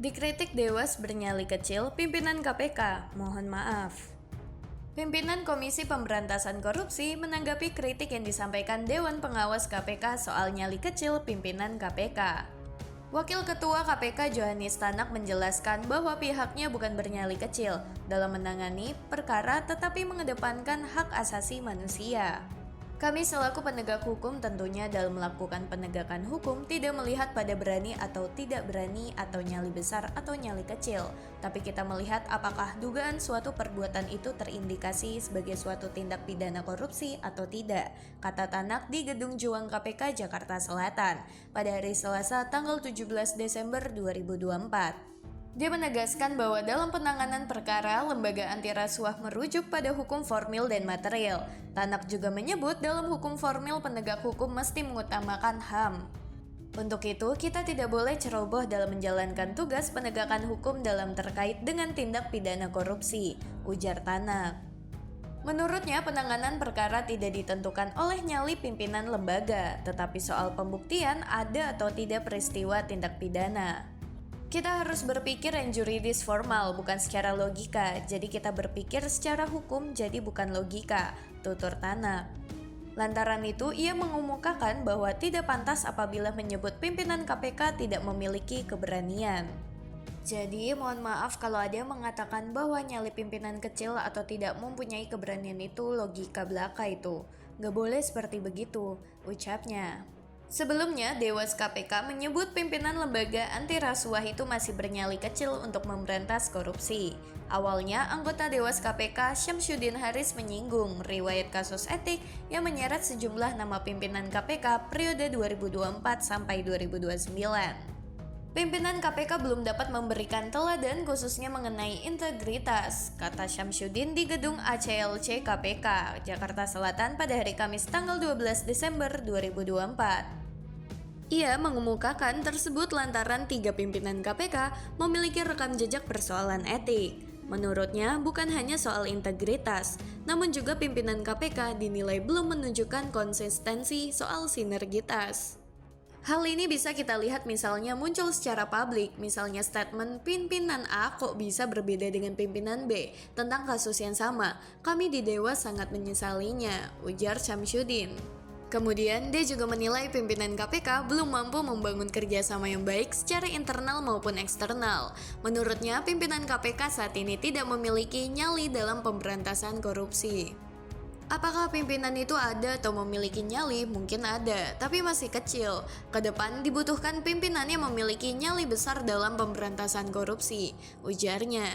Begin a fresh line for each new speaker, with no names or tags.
Dikritik Dewas bernyali kecil, pimpinan KPK, mohon maaf. Pimpinan Komisi Pemberantasan Korupsi menanggapi kritik yang disampaikan Dewan Pengawas KPK soal nyali kecil pimpinan KPK. Wakil Ketua KPK Johanis Tanak menjelaskan bahwa pihaknya bukan bernyali kecil dalam menangani perkara tetapi mengedepankan hak asasi manusia. Kami selaku penegak hukum tentunya dalam melakukan penegakan hukum tidak melihat pada berani atau tidak berani atau nyali besar atau nyali kecil, tapi kita melihat apakah dugaan suatu perbuatan itu terindikasi sebagai suatu tindak pidana korupsi atau tidak, kata Tanak di Gedung Juang KPK Jakarta Selatan pada hari Selasa tanggal 17 Desember 2024. Dia menegaskan bahwa dalam penanganan perkara, lembaga anti rasuah merujuk pada hukum formil dan material. Tanak juga menyebut dalam hukum formil penegak hukum mesti mengutamakan HAM. Untuk itu, kita tidak boleh ceroboh dalam menjalankan tugas penegakan hukum dalam terkait dengan tindak pidana korupsi, ujar Tanak. Menurutnya, penanganan perkara tidak ditentukan oleh nyali pimpinan lembaga, tetapi soal pembuktian ada atau tidak peristiwa tindak pidana. Kita harus berpikir yang juridis formal, bukan secara logika. Jadi kita berpikir secara hukum, jadi bukan logika, tutur Tanak. Lantaran itu, ia mengemukakan bahwa tidak pantas apabila menyebut pimpinan KPK tidak memiliki keberanian. Jadi, mohon maaf kalau ada yang mengatakan bahwa nyali pimpinan kecil atau tidak mempunyai keberanian itu logika belaka itu. Gak boleh seperti begitu, ucapnya. Sebelumnya, Dewas KPK menyebut pimpinan lembaga anti rasuah itu masih bernyali kecil untuk memberantas korupsi. Awalnya, anggota Dewas KPK Syamsuddin Haris menyinggung riwayat kasus etik yang menyeret sejumlah nama pimpinan KPK periode 2024 sampai 2029. Pimpinan KPK belum dapat memberikan teladan khususnya mengenai integritas, kata Syamsuddin di Gedung ACLC KPK, Jakarta Selatan pada hari Kamis tanggal 12 Desember 2024. Ia mengemukakan tersebut lantaran 3 pimpinan KPK memiliki rekam jejak persoalan etik. Menurutnya, bukan hanya soal integritas, namun juga pimpinan KPK dinilai belum menunjukkan konsistensi soal sinergitas. Hal ini bisa kita lihat misalnya muncul secara publik, misalnya statement pimpinan A kok bisa berbeda dengan pimpinan B tentang kasus yang sama. Kami di Dewas sangat menyesalinya, ujar Syamsuddin. Kemudian, dia juga menilai pimpinan KPK belum mampu membangun kerjasama yang baik secara internal maupun eksternal. Menurutnya, pimpinan KPK saat ini tidak memiliki nyali dalam pemberantasan korupsi. Apakah pimpinan itu ada atau memiliki nyali? Mungkin ada, tapi masih kecil. Kedepan dibutuhkan pimpinan yang memiliki nyali besar dalam pemberantasan korupsi, ujarnya.